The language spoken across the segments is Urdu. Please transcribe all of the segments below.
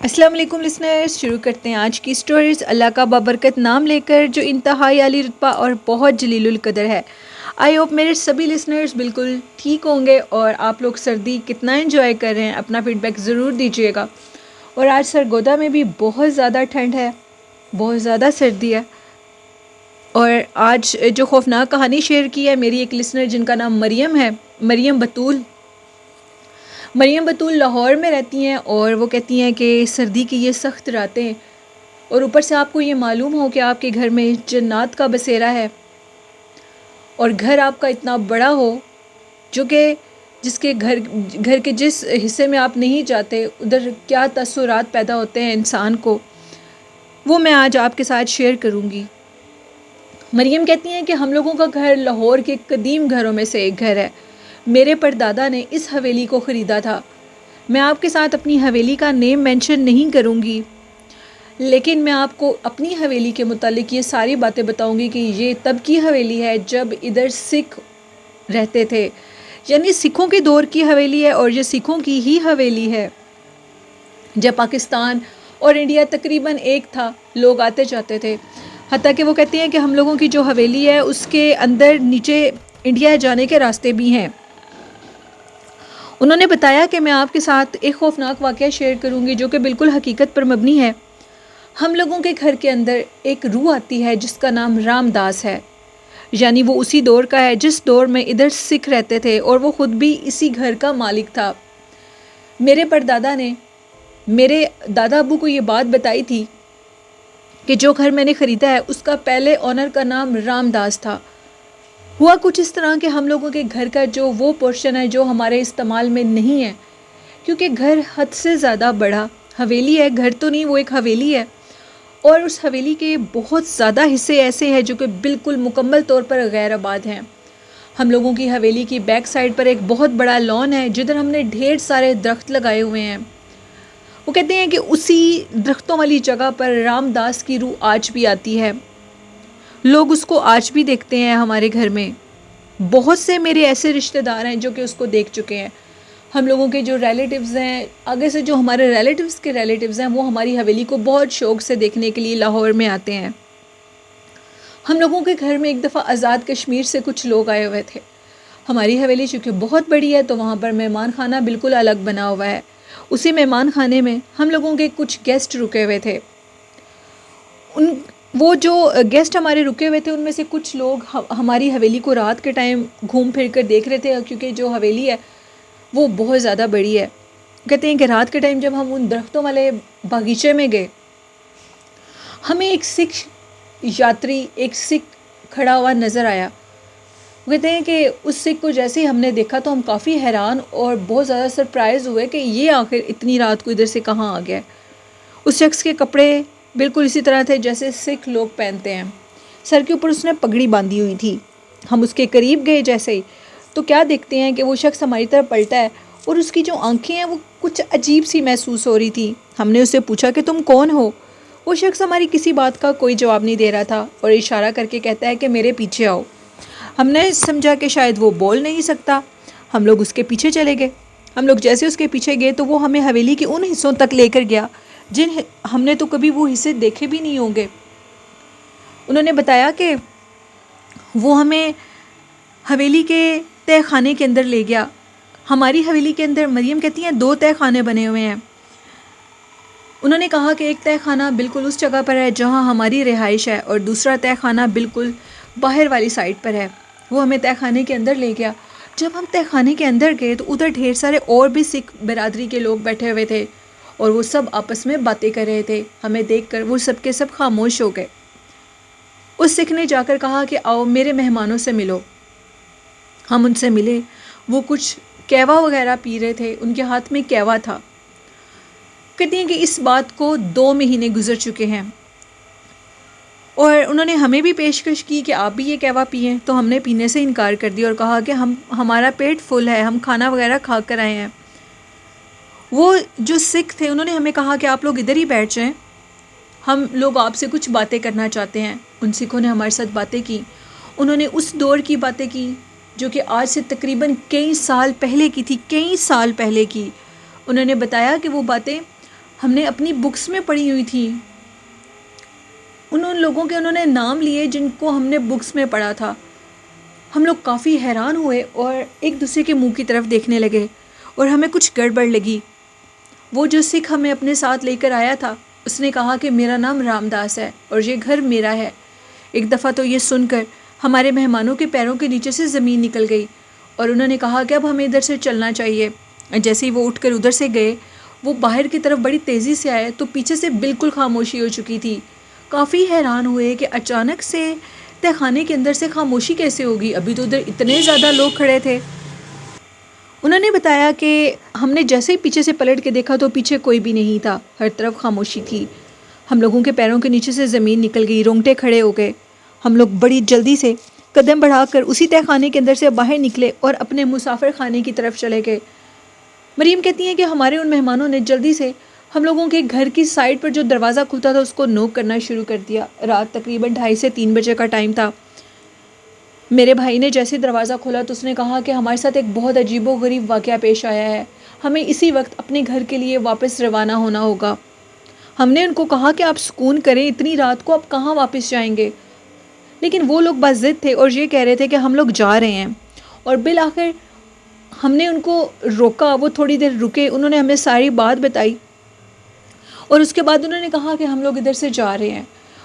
السلام علیکم لسنرز، شروع کرتے ہیں آج کی سٹوریز اللہ کا بابرکت نام لے کر جو انتہائی عالی رتبہ اور بہت جلیل القدر ہے۔ آئی ہوپ میرے سبھی لسنرز بالکل ٹھیک ہوں گے اور آپ لوگ سردی کتنا انجوائے کر رہے ہیں، اپنا فیڈ بیک ضرور دیجیے گا۔ اور آج سرگودا میں بھی بہت زیادہ ٹھنڈ ہے، بہت زیادہ سردی ہے۔ اور آج جو خوفناک کہانی شیئر کی ہے میری ایک لسنر جن کا نام مریم ہے، مریم بطول لاہور میں رہتی ہیں، اور وہ کہتی ہیں کہ سردی کی یہ سخت راتیں اور اوپر سے آپ کو یہ معلوم ہو کہ آپ کے گھر میں جنات کا بسیرا ہے اور گھر آپ کا اتنا بڑا ہو جو کہ جس کے گھر کے جس حصے میں آپ نہیں جاتے ادھر کیا تاثرات پیدا ہوتے ہیں انسان کو، وہ میں آج آپ کے ساتھ شیئر کروں گی۔ مریم کہتی ہیں کہ ہم لوگوں کا گھر لاہور کے قدیم گھروں میں سے ایک گھر ہے۔ میرے پردادا نے اس حویلی کو خریدا تھا۔ میں آپ کے ساتھ اپنی حویلی کا نیم مینشن نہیں کروں گی، لیکن میں آپ کو اپنی حویلی کے متعلق یہ ساری باتیں بتاؤں گی کہ یہ تب کی حویلی ہے جب ادھر سکھ رہتے تھے، یعنی سکھوں کے دور کی حویلی ہے، اور یہ سکھوں کی ہی حویلی ہے جب پاکستان اور انڈیا تقریباً ایک تھا، لوگ آتے جاتے تھے۔ حتیٰ کہ وہ کہتی ہیں کہ ہم لوگوں کی جو حویلی ہے اس کے اندر نیچے انڈیا جانے کے راستے بھی ہیں۔ انہوں نے بتایا کہ میں آپ کے ساتھ ایک خوفناک واقعہ شیئر کروں گی جو کہ بالکل حقیقت پر مبنی ہے۔ ہم لوگوں کے گھر کے اندر ایک روح آتی ہے جس کا نام رام داس ہے، یعنی وہ اسی دور کا ہے جس دور میں ادھر سکھ رہتے تھے، اور وہ خود بھی اسی گھر کا مالک تھا۔ میرے پردادا نے میرے دادا ابو کو یہ بات بتائی تھی کہ جو گھر میں نے خریدا ہے اس کا پہلے آنر کا نام رام داس تھا۔ ہوا کچھ اس طرح کہ ہم لوگوں کے گھر کا جو وہ پورشن ہے جو ہمارے استعمال میں نہیں ہے، کیونکہ گھر حد سے زیادہ بڑا حویلی ہے، گھر تو نہیں وہ ایک حویلی ہے، اور اس حویلی کے بہت زیادہ حصے ایسے ہیں جو کہ بالکل مکمل طور پر غیر آباد ہیں۔ ہم لوگوں کی حویلی کی بیک سائڈ پر ایک بہت بڑا لان ہے جدھر ہم نے ڈھیر سارے درخت لگائے ہوئے ہیں۔ وہ کہتے ہیں کہ اسی درختوں والی جگہ پر رام داس کی روح آج بھی آتی ہے، لوگ اس کو آج بھی دیکھتے ہیں۔ ہمارے گھر میں بہت سے میرے ایسے رشتہ دار ہیں جو کہ اس کو دیکھ چکے ہیں۔ ہم لوگوں کے جو ریلیٹیوز ہیں، آگے سے جو ہمارے ریلیٹیوز کے ریلیٹیوز ہیں، وہ ہماری حویلی کو بہت شوق سے دیکھنے کے لیے لاہور میں آتے ہیں۔ ہم لوگوں کے گھر میں ایک دفعہ آزاد کشمیر سے کچھ لوگ آئے ہوئے تھے۔ ہماری حویلی چونکہ بہت بڑی ہے تو وہاں پر مہمان خانہ بالکل الگ بنا ہوا ہے۔ اسی مہمان خانے میں ہم لوگوں کے کچھ گیسٹ رکے ہوئے تھے۔ وہ جو گیسٹ ہمارے رکے ہوئے تھے ان میں سے کچھ لوگ ہماری حویلی کو رات کے ٹائم گھوم پھر کر دیکھ رہے تھے، کیونکہ جو حویلی ہے وہ بہت زیادہ بڑی ہے۔ کہتے ہیں کہ رات کے ٹائم جب ہم ان درختوں والے باغیچے میں گئے، ہمیں ایک سکھ یاتری، ایک سکھ کھڑا ہوا نظر آیا۔ وہ کہتے ہیں کہ اس سکھ کو جیسے ہی ہم نے دیکھا تو ہم کافی حیران اور بہت زیادہ سرپرائز ہوئے کہ یہ آخر اتنی رات کو ادھر سے کہاں آ گیا ہے۔ اس شخص کے کپڑے بالکل اسی طرح تھے جیسے سکھ لوگ پہنتے ہیں، سر کے اوپر اس نے پگڑی باندھی ہوئی تھی۔ ہم اس کے قریب گئے جیسے ہی تو کیا دیکھتے ہیں کہ وہ شخص ہماری طرف پلٹا ہے، اور اس کی جو آنکھیں ہیں وہ کچھ عجیب سی محسوس ہو رہی تھی۔ ہم نے اس سے پوچھا کہ تم کون ہو؟ وہ شخص ہماری کسی بات کا کوئی جواب نہیں دے رہا تھا اور اشارہ کر کے کہتا ہے کہ میرے پیچھے آؤ۔ ہم نے سمجھا کہ شاید وہ بول نہیں سکتا، ہم لوگ اس کے پیچھے چلے گئے۔ ہم لوگ جیسے اس کے پیچھے گئے تو وہ ہمیں حویلی کے ان حصوں تک لے کر گیا جن ہم نے تو کبھی وہ حصے دیکھے بھی نہیں ہوں گے۔ انہوں نے بتایا کہ وہ ہمیں حویلی کے تہہ خانے کے اندر لے گیا۔ ہماری حویلی کے اندر مریم کہتی ہیں 2 تہہ خانے بنے ہوئے ہیں۔ انہوں نے کہا کہ ایک تہہ خانہ بالکل اس جگہ پر ہے جہاں ہماری رہائش ہے، اور دوسرا تہہ خانہ بالکل باہر والی سائڈ پر ہے۔ وہ ہمیں تہہ خانے کے اندر لے گیا۔ جب ہم تہہ خانے کے اندر گئے تو ادھر ڈھیر سارے اور بھی سکھ برادری کے لوگ بیٹھے ہوئے تھے، اور وہ سب آپس میں باتیں کر رہے تھے۔ ہمیں دیکھ کر وہ سب کے سب خاموش ہو گئے۔ اس سکھ نے جا کر کہا کہ آؤ میرے مہمانوں سے ملو۔ ہم ان سے ملے۔ وہ کچھ کہوا وغیرہ پی رہے تھے، ان کے ہاتھ میں کہوا تھا۔ کہتے ہیں کہ اس بات کو 2 مہینے گزر چکے ہیں، اور انہوں نے ہمیں بھی پیشکش کی کہ آپ بھی یہ کہوا پئیں، تو ہم نے پینے سے انکار کر دیا اور کہا کہ ہمارا پیٹ فل ہے، ہم کھانا وغیرہ کھا کر آئے ہیں۔ وہ جو سکھ تھے انہوں نے ہمیں کہا کہ آپ لوگ ادھر ہی بیٹھ جائیں، ہم لوگ آپ سے کچھ باتیں کرنا چاہتے ہیں۔ ان سکھوں نے ہمارے ساتھ باتیں کی۔ انہوں نے اس دور کی باتیں کی جو کہ آج سے تقریباً کئی سال پہلے کی تھی، کئی سال پہلے کی۔ انہوں نے بتایا کہ وہ باتیں ہم نے اپنی بکس میں پڑھی ہوئی تھی، ان لوگوں کے انہوں نے نام لیے جن کو ہم نے بکس میں پڑھا تھا۔ ہم لوگ کافی حیران ہوئے اور ایک دوسرے کے منہ کی طرف دیکھنے لگے، اور ہمیں کچھ گڑبڑ لگی۔ وہ جو سکھ ہمیں اپنے ساتھ لے کر آیا تھا، اس نے کہا کہ میرا نام رام داس ہے اور یہ گھر میرا ہے۔ ایک دفعہ تو یہ سن کر ہمارے مہمانوں کے پیروں کے نیچے سے زمین نکل گئی، اور انہوں نے کہا کہ اب ہمیں ادھر سے چلنا چاہیے۔ جیسے ہی وہ اٹھ کر ادھر سے گئے، وہ باہر کی طرف بڑی تیزی سے آئے تو پیچھے سے بالکل خاموشی ہو چکی تھی۔ کافی حیران ہوئے کہ اچانک سے تہ خانے کے اندر سے خاموشی کیسے ہوگی، ابھی تو ادھر اتنے زیادہ لوگ کھڑے تھے۔ انہوں نے بتایا کہ ہم نے جیسے ہی پیچھے سے پلٹ کے دیکھا تو پیچھے کوئی بھی نہیں تھا، ہر طرف خاموشی تھی۔ ہم لوگوں کے پیروں کے نیچے سے زمین نکل گئی، رونگٹے کھڑے ہو گئے۔ ہم لوگ بڑی جلدی سے قدم بڑھا کر اسی تہ خانے کے اندر سے باہر نکلے اور اپنے مسافر خانے کی طرف چلے گئے۔ مریم کہتی ہیں کہ ہمارے ان مہمانوں نے جلدی سے ہم لوگوں کے گھر کی سائڈ پر جو دروازہ کھلتا تھا اس کو نوک کرنا شروع کر دیا۔ رات تقریباً 2:30 سے 3 بجے کا ٹائم تھا۔ میرے بھائی نے جیسے دروازہ کھولا تو اس نے کہا کہ ہمارے ساتھ ایک بہت عجیب و غریب واقعہ پیش آیا ہے، ہمیں اسی وقت اپنے گھر کے لیے واپس روانہ ہونا ہوگا۔ ہم نے ان کو کہا کہ آپ سکون کریں، اتنی رات کو آپ کہاں واپس جائیں گے؟ لیکن وہ لوگ باضد تھے اور یہ کہہ رہے تھے کہ ہم لوگ جا رہے ہیں، اور بالآخر ہم نے ان کو روکا، وہ تھوڑی دیر رکے، انہوں نے ہمیں ساری بات بتائی، اور اس کے بعد انہوں نے کہا کہ ہم لوگ ادھر سے جا رہے ہیں۔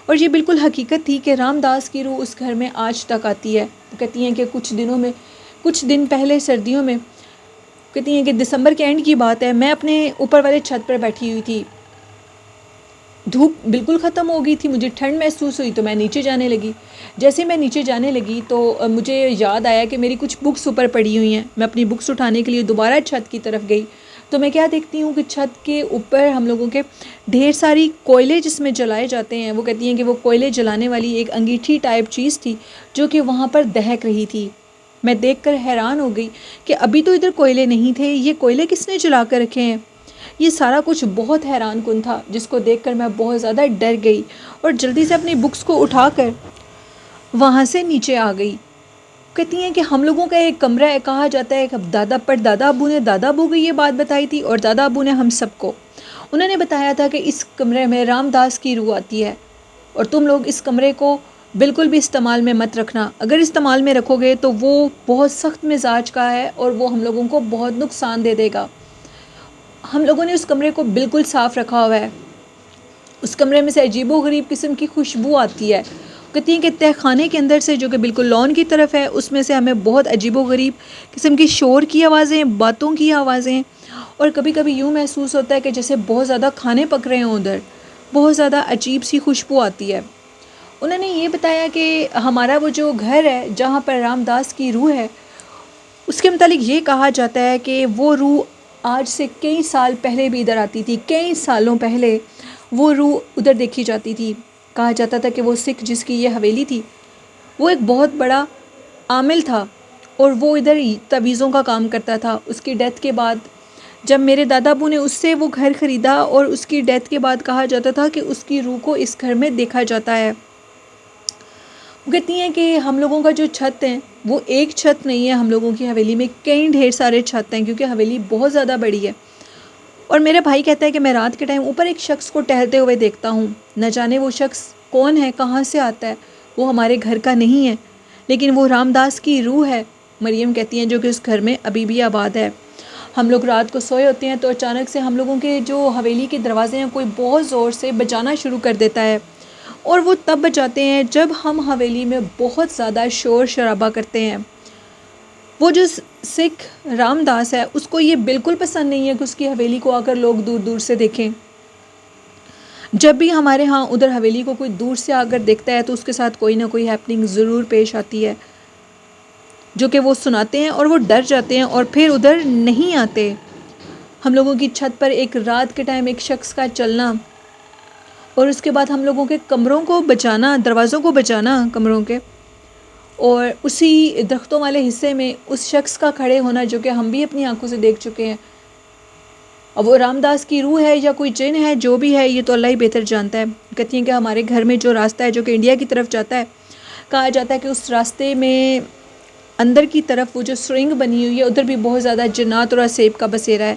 اور یہ بالکل حقیقت تھی کہ رام داس کی روح اس گھر میں آج تک آتی ہے۔ وہ کہتی ہیں کہ کچھ دن پہلے سردیوں میں، کہتی ہیں کہ دسمبر کے اینڈ کی بات ہے، میں اپنے اوپر والے چھت پر بیٹھی ہوئی تھی، دھوپ بالکل ختم ہو گئی تھی، مجھے ٹھنڈ محسوس ہوئی تو میں نیچے جانے لگی۔ جیسے میں نیچے جانے لگی تو مجھے یاد آیا کہ میری کچھ بکس اوپر پڑی ہوئی ہیں۔ میں اپنی بکس اٹھانے کے لیے دوبارہ چھت کی طرف گئی تو میں کیا دیکھتی ہوں کہ چھت کے اوپر ہم لوگوں کے ڈھیر ساری کوئلے جس میں جلائے جاتے ہیں، وہ کہتی ہیں کہ وہ کوئلے جلانے والی ایک انگیٹھی ٹائپ چیز تھی جو کہ وہاں پر دہک رہی تھی۔ میں دیکھ کر حیران ہو گئی کہ ابھی تو ادھر کوئلے نہیں تھے، یہ کوئلے کس نے جلا کر رکھے ہیں؟ یہ سارا کچھ بہت حیران کن تھا، جس کو دیکھ کر میں بہت زیادہ ڈر گئی اور جلدی سے اپنی بکس کو اٹھا کر وہاں سے نیچے آ گئی۔ کہتی ہیں کہ ہم لوگوں کا ایک کمرہ ہے، کہا جاتا ہے کہ دادا ابو نے دادا ابو کو یہ بات بتائی تھی، اور دادا ابو نے ہم سب کو انہوں نے بتایا تھا کہ اس کمرے میں رام داس کی روح آتی ہے، اور تم لوگ اس کمرے کو بالکل بھی استعمال میں مت رکھنا، اگر استعمال میں رکھو گے تو وہ بہت سخت مزاج کا ہے اور وہ ہم لوگوں کو بہت نقصان دے دے گا۔ ہم لوگوں نے اس کمرے کو بالکل صاف رکھا ہوا ہے، اس کمرے میں سے عجیب و غریب قسم کی خوشبو آتی ہے۔ کہتی ہیں کہ تہ خانے کے اندر سے جو کہ بالکل لان کی طرف ہے، اس میں سے ہمیں بہت عجیب و غریب قسم کی شور کی آوازیں، باتوں کی آوازیں، اور کبھی کبھی یوں محسوس ہوتا ہے کہ جیسے بہت زیادہ کھانے پک رہے ہوں، ادھر بہت زیادہ عجیب سی خوشبو آتی ہے۔ انہوں نے یہ بتایا کہ ہمارا وہ جو گھر ہے جہاں پر رام داس کی روح ہے، اس کے متعلق یہ کہا جاتا ہے کہ وہ روح آج سے کئی سال پہلے بھی ادھر آتی تھی، کئی سالوں پہلے وہ روح ادھر دیکھی جاتی تھی۔ کہا جاتا تھا کہ وہ سکھ جس کی یہ حویلی تھی، وہ ایک بہت بڑا عامل تھا اور وہ ادھر تعویذوں کا کام کرتا تھا۔ اس کی ڈیتھ کے بعد جب میرے دادا ابو نے اس سے وہ گھر خریدا، اور اس کی ڈیتھ کے بعد کہا جاتا تھا کہ اس کی روح کو اس گھر میں دیکھا جاتا ہے۔ وہ کہتی ہیں کہ ہم لوگوں کا جو چھت ہے وہ ایک چھت نہیں ہے، ہم لوگوں کی حویلی میں کئی ڈھیر سارے چھت ہیں کیونکہ حویلی بہت زیادہ بڑی ہے۔ اور میرا بھائی کہتا ہے کہ میں رات کے ٹائم اوپر ایک شخص کو ٹہلتے ہوئے دیکھتا ہوں، نہ جانے وہ شخص کون ہے، کہاں سے آتا ہے، وہ ہمارے گھر کا نہیں ہے، لیکن وہ رام داس کی روح ہے، مریم کہتی ہیں، جو کہ اس گھر میں ابھی بھی آباد ہے۔ ہم لوگ رات کو سوئے ہوتے ہیں تو اچانک سے ہم لوگوں کے جو حویلی کے دروازے ہیں کوئی بہت زور سے بجانا شروع کر دیتا ہے، اور وہ تب بجاتے ہیں جب ہم حویلی میں بہت زیادہ شور شرابہ کرتے ہیں۔ وہ جو سکھ رام داس ہے اس کو یہ بالکل پسند نہیں ہے کہ اس کی حویلی کو آ کر لوگ دور دور سے دیکھیں۔ جب بھی ہمارے ہاں ادھر حویلی کو کوئی دور سے آ کر دیکھتا ہے تو اس کے ساتھ کوئی نہ کوئی ہیپننگ ضرور پیش آتی ہے، جو کہ وہ سناتے ہیں اور وہ ڈر جاتے ہیں اور پھر ادھر نہیں آتے۔ ہم لوگوں کی چھت پر ایک رات کے ٹائم ایک شخص کا چلنا، اور اس کے بعد ہم لوگوں کے کمروں کو بچانا، دروازوں کو بچانا کمروں کے، اور اسی درختوں والے حصے میں اس شخص کا کھڑے ہونا جو کہ ہم بھی اپنی آنکھوں سے دیکھ چکے ہیں۔ اب وہ رام داس کی روح ہے یا کوئی جن ہے، جو بھی ہے یہ تو اللہ ہی بہتر جانتا ہے۔ کہتی ہیں کہ ہمارے گھر میں جو راستہ ہے جو کہ انڈیا کی طرف جاتا ہے، کہا جاتا ہے کہ اس راستے میں اندر کی طرف وہ جو سرنگ بنی ہوئی ہے ادھر بھی بہت زیادہ جنات اور عصیب کا بسیرا ہے۔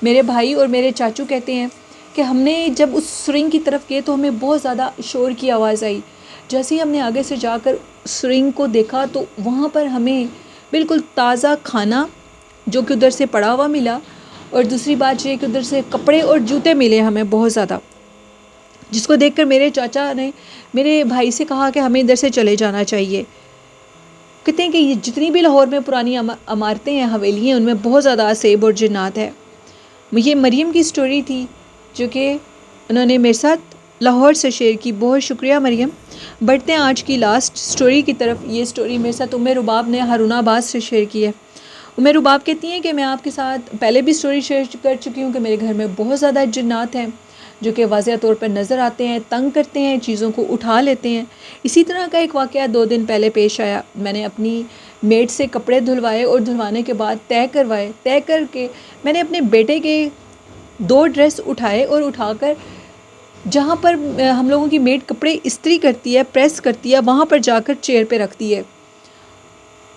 میرے بھائی اور میرے چاچو کہتے ہیں کہ ہم نے جب اس سرنگ کی طرف گئے تو ہمیں بہت زیادہ شور کی آواز آئی. جیسے ہی ہم نے آگے سے جا کر سرنگ کو دیکھا تو وہاں پر ہمیں بالکل تازہ کھانا جو کہ ادھر سے پڑا ہوا ملا، اور دوسری بات یہ کہ ادھر سے کپڑے اور جوتے ملے ہمیں بہت زیادہ، جس کو دیکھ کر میرے چاچا نے میرے بھائی سے کہا کہ ہمیں ادھر سے چلے جانا چاہیے. کہتے ہیں کہ یہ جتنی بھی لاہور میں پرانی عمارتیں ہیں، حویلی ہیں، ان میں بہت زیادہ اسیب اور جنات ہے. یہ مریم کی سٹوری تھی جو کہ انہوں نے میرے ساتھ لاہور سے شیئر کی. بہت شکریہ مریم. بڑھتے ہیں آج کی لاسٹ سٹوری کی طرف. یہ سٹوری میرے ساتھ رباب نے ہارون آباد سے شیئر کی ہے. رباب کہتی ہیں کہ میں آپ کے ساتھ پہلے بھی سٹوری شیئر کر چکی ہوں کہ میرے گھر میں بہت زیادہ جنات ہیں جو کہ واضح طور پر نظر آتے ہیں، تنگ کرتے ہیں، چیزوں کو اٹھا لیتے ہیں. اسی طرح کا ایک واقعہ 2 دن پہلے پیش آیا. میں نے اپنی میڈ سے کپڑے دھلوائے اور دھلوانے کے بعد طے کر کے میں نے اپنے بیٹے کے 2 ڈریس اٹھائے اور اٹھا کر جہاں پر ہم لوگوں کی میڈ کپڑے استری کرتی ہے، پریس کرتی ہے، وہاں پر جا کر چیئر پہ رکھتی ہے.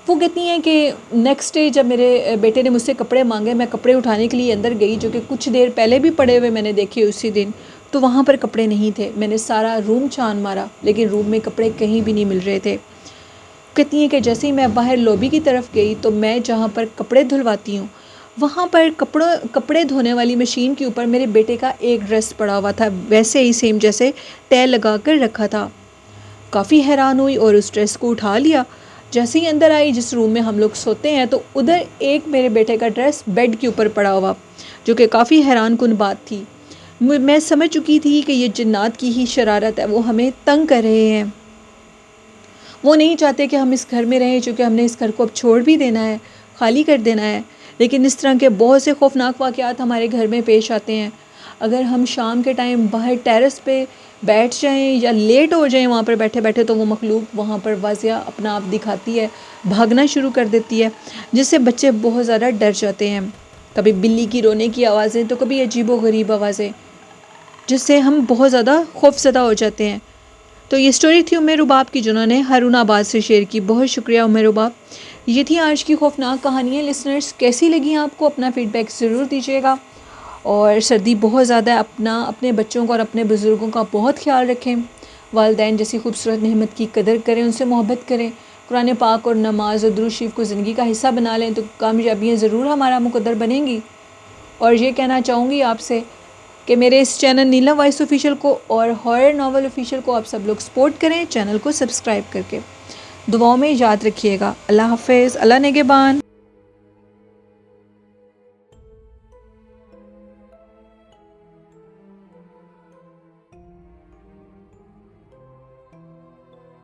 وہ کہتی ہیں کہ نیکسٹ ڈے جب میرے بیٹے نے مجھ سے کپڑے مانگے، میں کپڑے اٹھانے کے لیے اندر گئی جو کہ کچھ دیر پہلے بھی پڑے ہوئے میں نے دیکھے اسی دن، تو وہاں پر کپڑے نہیں تھے. میں نے سارا روم چھان مارا لیکن روم میں کپڑے کہیں بھی نہیں مل رہے تھے. کہتی ہیں کہ جیسے ہی میں باہر لوبی کی طرف گئی تو میں جہاں پر کپڑے دھلواتی ہوں وہاں پر کپڑے دھونے والی مشین کے اوپر میرے بیٹے کا ایک ڈریس پڑا ہوا تھا، ویسے ہی سیم جیسے طے لگا کر رکھا تھا. کافی حیران ہوئی اور اس ڈریس کو اٹھا لیا. جیسے ہی اندر آئی جس روم میں ہم لوگ سوتے ہیں تو ادھر ایک میرے بیٹے کا ڈریس بیڈ کے اوپر پڑا ہوا، جو کہ کافی حیران کن بات تھی. میں سمجھ چکی تھی کہ یہ جنات کی ہی شرارت ہے، وہ ہمیں تنگ کر رہے ہیں. وہ نہیں چاہتے کہ ہم اس گھر میں رہیں، چونکہ ہم نے اس گھر کو اب چھوڑ بھی دینا ہے، خالی کر دینا ہے. لیکن اس طرح کے بہت سے خوفناک واقعات ہمارے گھر میں پیش آتے ہیں. اگر ہم شام کے ٹائم باہر ٹیرس پہ بیٹھ جائیں یا لیٹ ہو جائیں وہاں پر بیٹھے تو وہ مخلوق وہاں پر واضح اپنا آپ دکھاتی ہے، بھاگنا شروع کر دیتی ہے، جس سے بچے بہت زیادہ ڈر جاتے ہیں. کبھی بلی کی رونے کی آوازیں تو کبھی عجیب و غریب آوازیں، جس سے ہم بہت زیادہ خوف زدہ ہو جاتے ہیں. تو یہ سٹوری تھی رباب کی جنہوں نے ہارون آباد سے شیئر کی. بہت شکریہ رباب. یہ تھی آج کی خوفناک کہانیاں. لسنرز کیسی لگیں آپ کو؟ اپنا فیڈ بیک ضرور دیجیے گا. اور سردی بہت زیادہ ہے، اپنے بچوں کا اور اپنے بزرگوں کا بہت خیال رکھیں. والدین جیسی خوبصورت نعمت کی قدر کریں، ان سے محبت کریں. قرآن پاک اور نماز اور درود شریف کو زندگی کا حصہ بنا لیں تو کامیابیاں ضرور ہمارا مقدر بنیں گی. اور یہ کہنا چاہوں گی آپ سے کہ میرے اس چینل نیلم وائس آفیشیل کو اور ہارر ناول آفیشیل کو آپ سب لوگ سپورٹ کریں، چینل کو سبسکرائب کر کے. دعاؤں میں یاد رکھیے گا. اللہ حافظ. اللہ نگہبان.